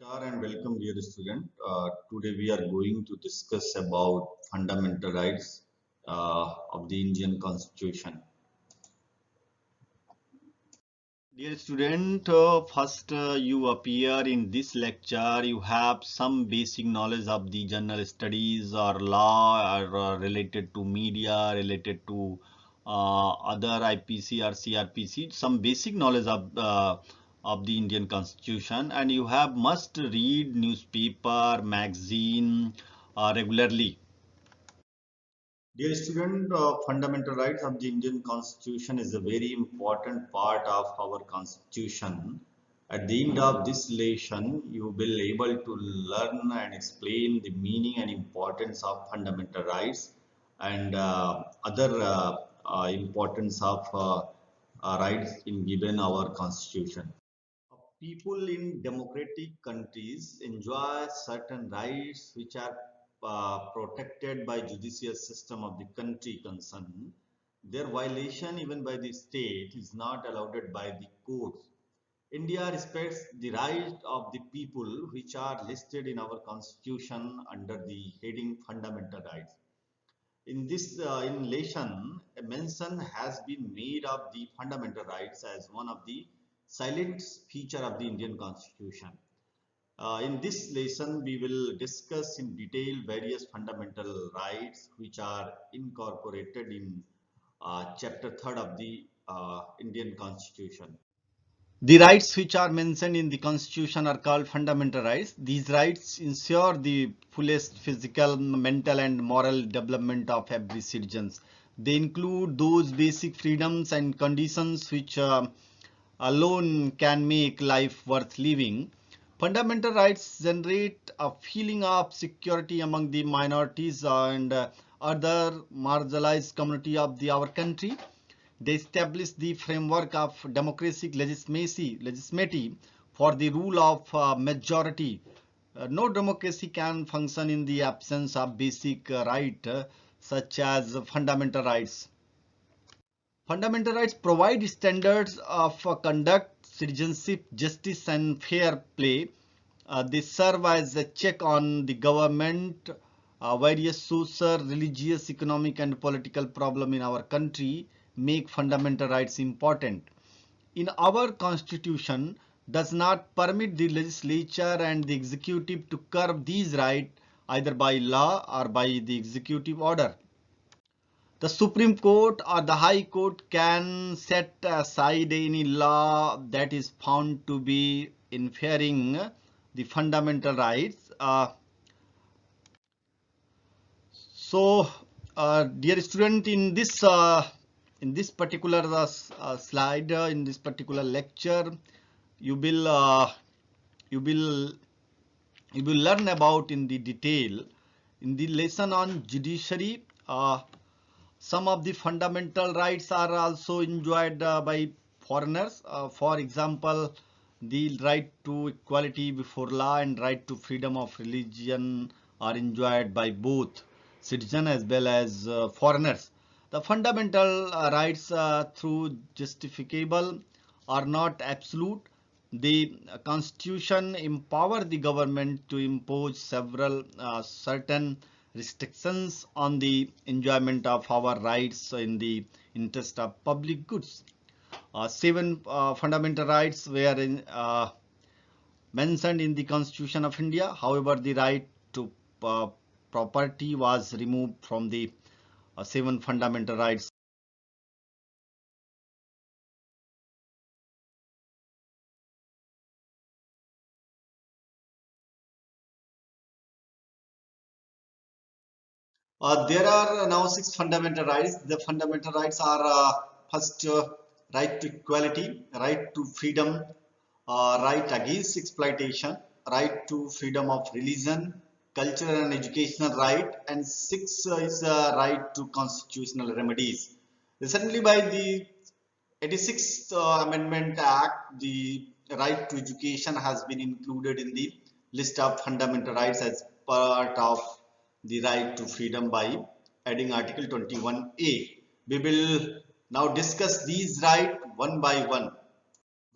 Namaskar and welcome, dear student. Today we are going to discuss about fundamental rights of the Indian Constitution. Dear student, first you appear in this lecture. You have some basic knowledge of the general studies or law or related to media, related to other IPC or CRPC. Some basic knowledge of the Indian Constitution, and you have must read newspaper, magazine regularly. Dear student, fundamental rights of the Indian Constitution is a very important part of our Constitution. At the end of this lesson, you will able to learn and explain the meaning and importance of fundamental rights and other importance of rights in given our Constitution. People in democratic countries enjoy certain rights which are protected by judicial system of the country concerned. Their violation even by the state is not allowed by the courts. India respects the rights of the people which are listed in our constitution under the heading fundamental rights. In this in lesson, a mention has been made of the fundamental rights as one of the silent feature of the Indian Constitution. In this lesson, we will discuss in detail various fundamental rights which are incorporated in chapter 3rd of the Indian Constitution. The rights which are mentioned in the Constitution are called fundamental rights. These rights ensure the fullest physical, mental, and moral development of every citizen. They include those basic freedoms and conditions which alone can make life worth living. Fundamental rights generate a feeling of security among the minorities and other marginalized community of our country. They established the framework of democratic legitimacy for the rule of majority. No democracy can function in the absence of basic right such as fundamental rights. Fundamental rights provide standards of conduct, citizenship, justice, and fair play. They serve as a check on the government. Various social, religious, economic, and political problems in our country make fundamental rights important. In our constitution, does not permit the legislature and the executive to curb these rights either by law or by the executive order. The Supreme Court or the High Court can set aside any law that is found to be interfering the fundamental rights. Dear student, in this particular slide, in this particular lecture, you will you will you will learn about in the detail in the lesson on judiciary. Some of the fundamental rights are also enjoyed by foreigners. For example, the right to equality before law and right to freedom of religion are enjoyed by both citizens as well as foreigners. The fundamental rights through justificable are not absolute. The Constitution empower the government to impose several certain restrictions on the enjoyment of our rights in the interest of public goods. Seven fundamental rights were mentioned in the Constitution of India. However, the right to property was removed from the seven fundamental rights. There are now six fundamental rights. The fundamental rights are first, right to equality, right to freedom, right against exploitation, right to freedom of religion, cultural and educational right, and six is right to constitutional remedies. Recently, by the 86th Amendment Act, the right to education has been included in the list of fundamental rights as part of the right to freedom by adding Article 21A. We will now discuss these rights one by one.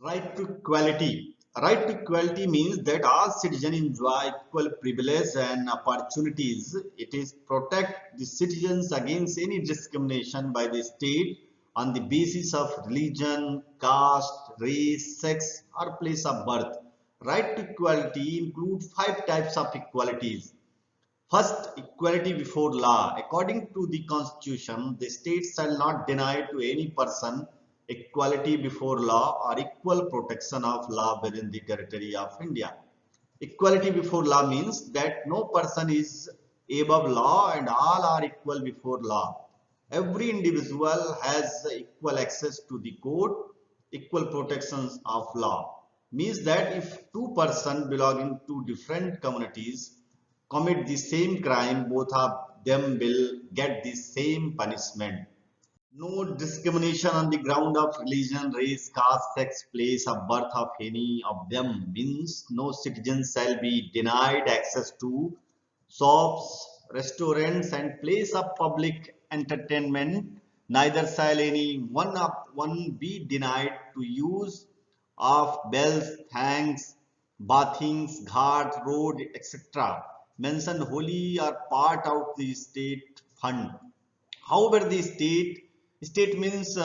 Right to equality. Right to equality means that all citizens enjoy equal privileges and opportunities. It is protect the citizens against any discrimination by the state on the basis of religion, caste, race, sex, or place of birth. Right to equality include five types of equalities. First, equality before law. According to the Constitution, the state shall not deny to any person equality before law or equal protection of law within the territory of India. Equality before law means that no person is above law and all are equal before law. Every individual has equal access to the court, equal protections of law. Means that if two persons belonging to different communities commit the same crime, both of them will get the same punishment. No discrimination on the ground of religion, race, caste, sex, place of birth of any of them means no citizen shall be denied access to shops, restaurants, and place of public entertainment. Neither shall any one be denied to use of bells, thanks, bathings, ghat, road, etc. Mentioned wholly are part of the state fund. However, the state means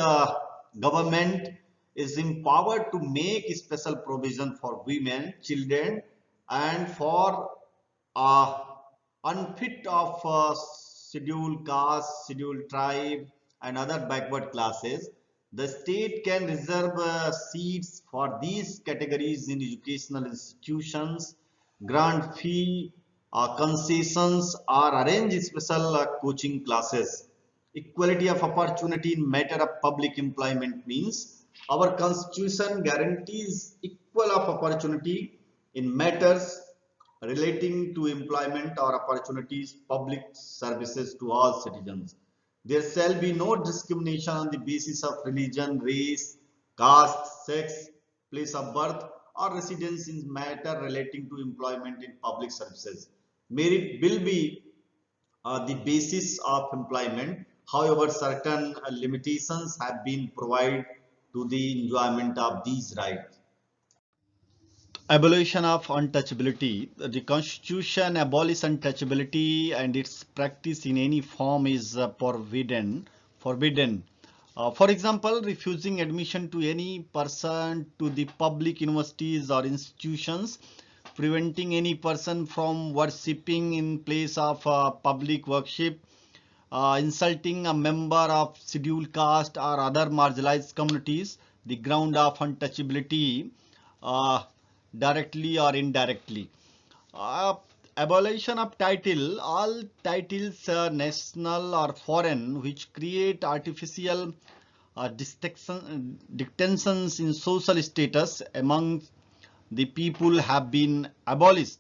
government is empowered to make special provision for women, children, and for uh, unfit of scheduled caste, scheduled tribe, and other backward classes. The state can reserve seats for these categories in educational institutions, grant fee concessions, or arrange special coaching classes. Equality of opportunity in matter of public employment means our constitution guarantees equal of opportunity in matters relating to employment or opportunities, public services to all citizens. There shall be no discrimination on the basis of religion, race, caste, sex, place of birth, or residence in matter relating to employment in public services. Merit will be the basis of employment. However, certain limitations have been provided to the enjoyment of these rights. Abolition of untouchability. The Constitution abolishes untouchability and its practice in any form is forbidden. For example, refusing admission to any person to the public universities or institutions, preventing any person from worshipping in place of public worship, insulting a member of scheduled caste or other marginalized communities, the ground of untouchability, uh, directly or indirectly. Uh, Abolition of title. All titles, national or foreign, which create artificial distinctions in social status among the people have been abolished.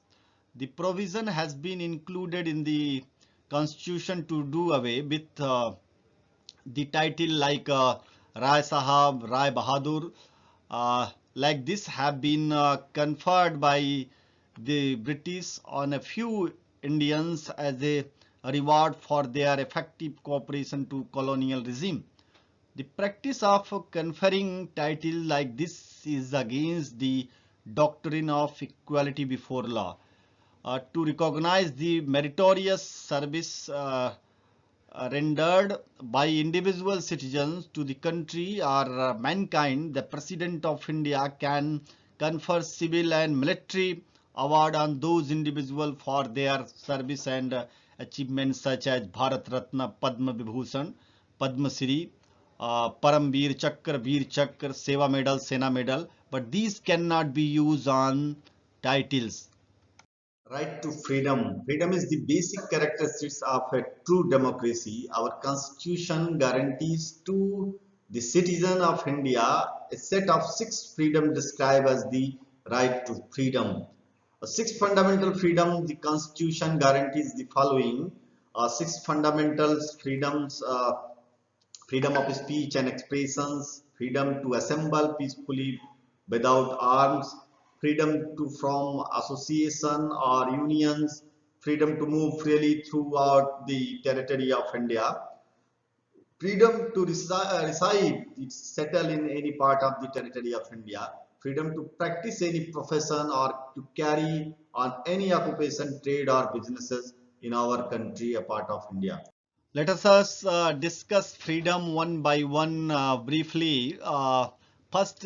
The provision has been included in the constitution to do away with the title like Rai Sahab, Rai Bahadur, like this have been conferred by the British on a few Indians as a reward for their effective cooperation to colonial regime. The practice of conferring title like this is against the doctrine of equality before law. To recognize the meritorious service rendered by individual citizens to the country or mankind, the President of India can confer civil and military award on those individuals for their service and achievements such as Bharat Ratna, Padma Vibhushan, Padma Shri, Veer Chakra, Seva Medal, Sena Medal, but these cannot be used on titles. Right to freedom. Freedom is the basic characteristics of a true democracy. Our constitution guarantees to the citizen of India a set of six freedoms described as the right to freedom. Six fundamental freedoms, the constitution guarantees the following. Six fundamental freedoms, freedom of speech and expressions, freedom to assemble peacefully without arms, freedom to form association or unions, freedom to move freely throughout the territory of India, freedom to reside, settle in any part of the territory of India, freedom to practice any profession or to carry on any occupation, trade or businesses in our country, a part of India. Let us discuss freedom one by one briefly. First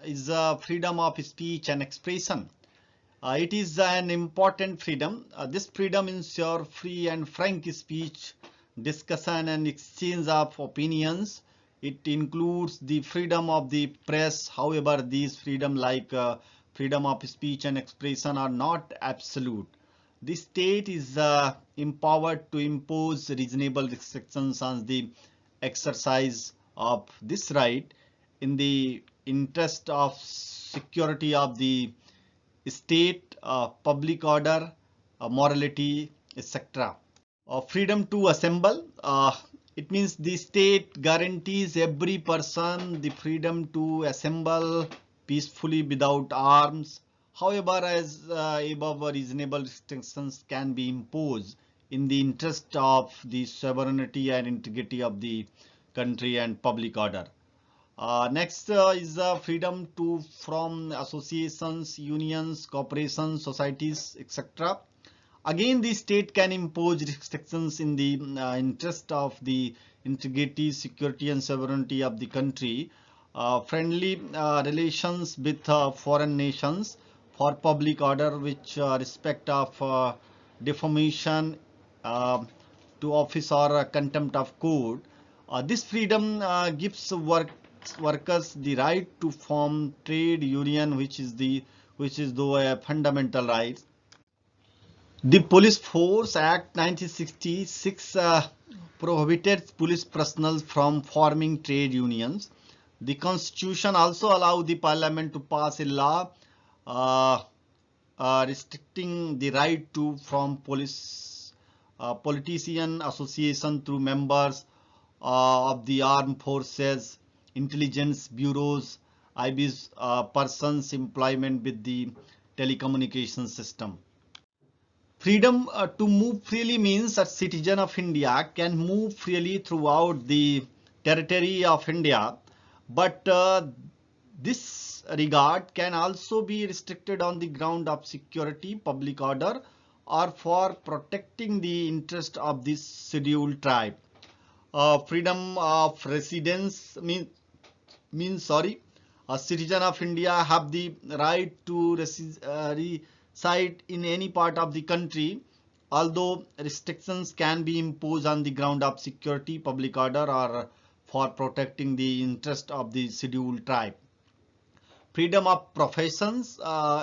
is freedom of speech and expression. It is an important freedom. This freedom ensures free and frank speech, discussion and exchange of opinions. It includes the freedom of the press. However, these freedom like freedom of speech and expression are not absolute. The state is empowered to impose reasonable restrictions on the exercise of this right in the interest of security of the state, public order, morality, etc. Freedom to assemble. It means the state guarantees every person the freedom to assemble peacefully without arms. However, as above, reasonable restrictions can be imposed in the interest of the sovereignty and integrity of the country and public order. Next is freedom from associations, unions, corporations, societies, etc. Again, the state can impose restrictions in the interest of the integrity, security and sovereignty of the country. Friendly relations with foreign nations for public order, which respect of defamation to office or contempt of court. This freedom gives workers the right to form trade union, which is though a fundamental right. The Police Force Act 1966 prohibited police personnel from forming trade unions. The Constitution also allowed the Parliament to pass a law restricting the right to form politician association through members of the armed forces, intelligence bureaus, IB's persons employment with the telecommunication system. Freedom to move freely means a citizen of India can move freely throughout the territory of India, but this regard can also be restricted on the ground of security, public order, or for protecting the interest of this scheduled tribe. Freedom of residence means a citizen of India have the right to reside in any part of the country, although restrictions can be imposed on the ground of security, public order, or for protecting the interest of the scheduled tribe. Freedom of professions,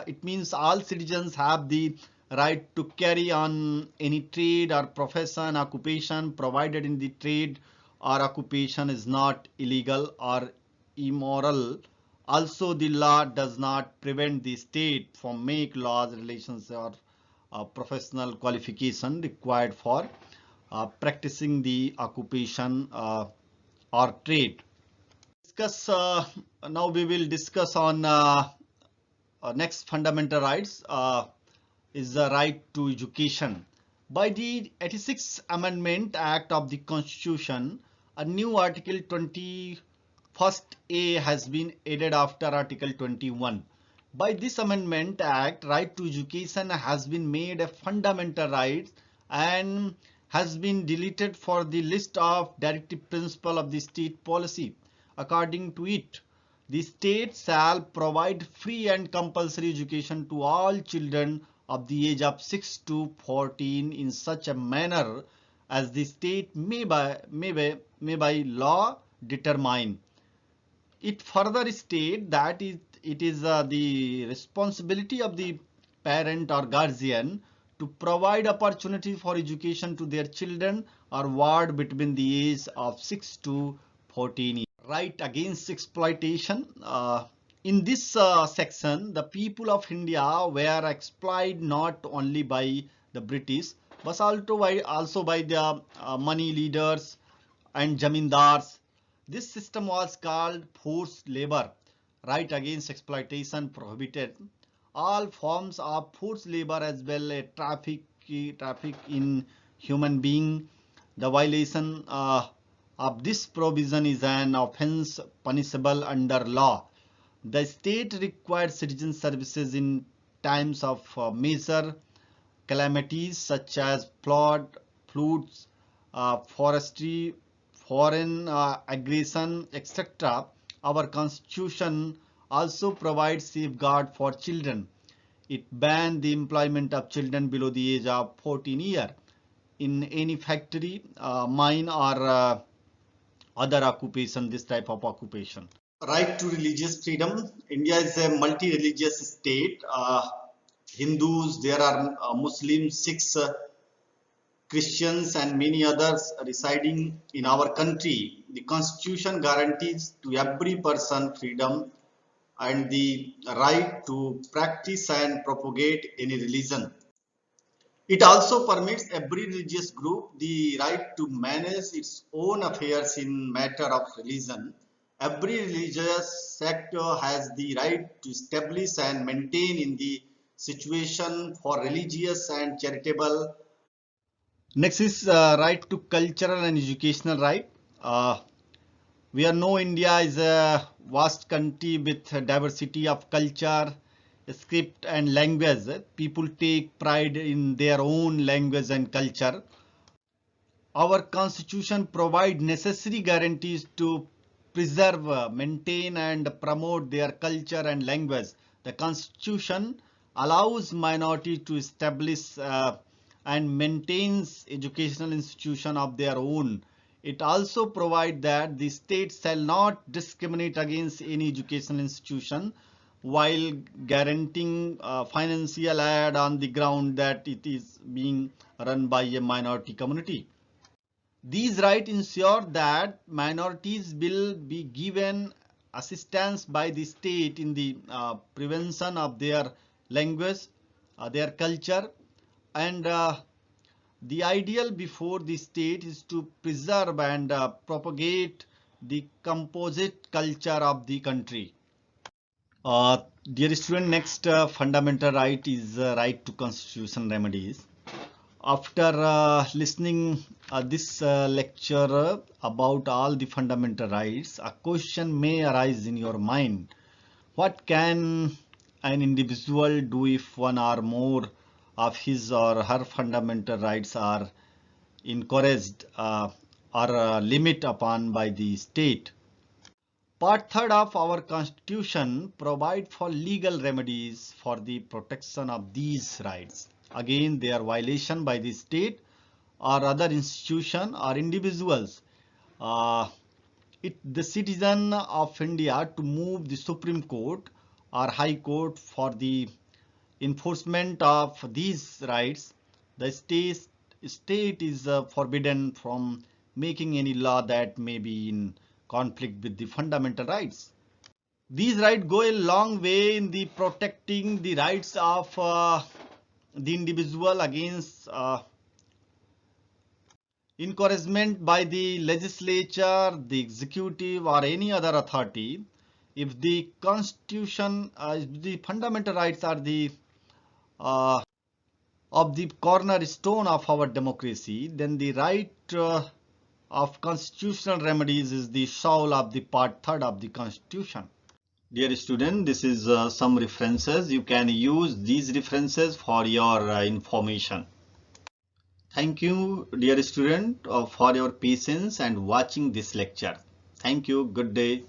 it means all citizens have the right to carry on any trade or profession, occupation, provided in the trade or occupation is not illegal or immoral. Also, the law does not prevent the state from make laws, relations, or professional qualification required for practicing the occupation or trade. Now we will discuss on next fundamental rights is the right to education. By the 86th Amendment Act of the Constitution, a new Article 21A has been added after Article 21. By this Amendment Act, right to education has been made a fundamental right and has been deleted for the list of directive principle of the state policy. According to it, the state shall provide free and compulsory education to all children of the age of 6 to 14 in such a manner as the state may by law determine. It further states that it is the responsibility of the parent or guardian to provide opportunity for education to their children or ward between the age of 6 to 14 years. Right against exploitation. In this section, the people of India were exploited not only by the British but also by the money leaders and jamindars. This system was called forced labor. Right against exploitation prohibited all forms of forced labor as well as traffic in human being. The violation of this provision is an offense punishable under law. The state required citizen services in times of major calamities such as flood, floods, forestry, foreign aggression, etc. Our constitution also provides safeguard for children. It banned the employment of children below the age of 14 years in any factory, mine or other occupation, this type of occupation. Right to religious freedom. India is a multi-religious state. Hindus, there are Muslims, Sikhs, Christians and many others residing in our country. The constitution guarantees to every person freedom and the right to practice and propagate any religion. It also permits every religious group the right to manage its own affairs in matter of religion. Every religious sector has the right to establish and maintain in the situation for religious and charitable. Next is right to cultural and educational right. We all know India is a vast country with a diversity of culture, script and language. People take pride in their own language and culture. Our constitution provides necessary guarantees to preserve, maintain and promote their culture and language. The constitution allows minority to establish and maintains educational institution of their own. It also provides that the state shall not discriminate against any educational institution while guaranteeing financial aid on the ground that it is being run by a minority community. These rights ensure that minorities will be given assistance by the state in the prevention of their language, their culture, and the ideal before the state is to preserve and propagate the composite culture of the country. Dear student, next fundamental right is right to constitutional remedies. After listening this lecture about all the fundamental rights, a question may arise in your mind. What can an individual do if one or more of his or her fundamental rights are encouraged or limit upon by the state? Part 3 of our constitution provides for legal remedies for the protection of these rights. Again, their violation by the state or other institution or individuals. The citizen of India to move the Supreme Court or High Court for the enforcement of these rights. The state is forbidden from making any law that may be in conflict with the fundamental rights. These rights go a long way in the protecting the rights of the individual against encouragement by the legislature, the executive or any other authority. If the constitution, the fundamental rights are the of the cornerstone of our democracy, then the right of constitutional remedies is the soul of the part 3 of the constitution. Dear student, this is some references. You can use these references for your information. Thank you, dear student, for your patience and watching this lecture. Thank you. Good day.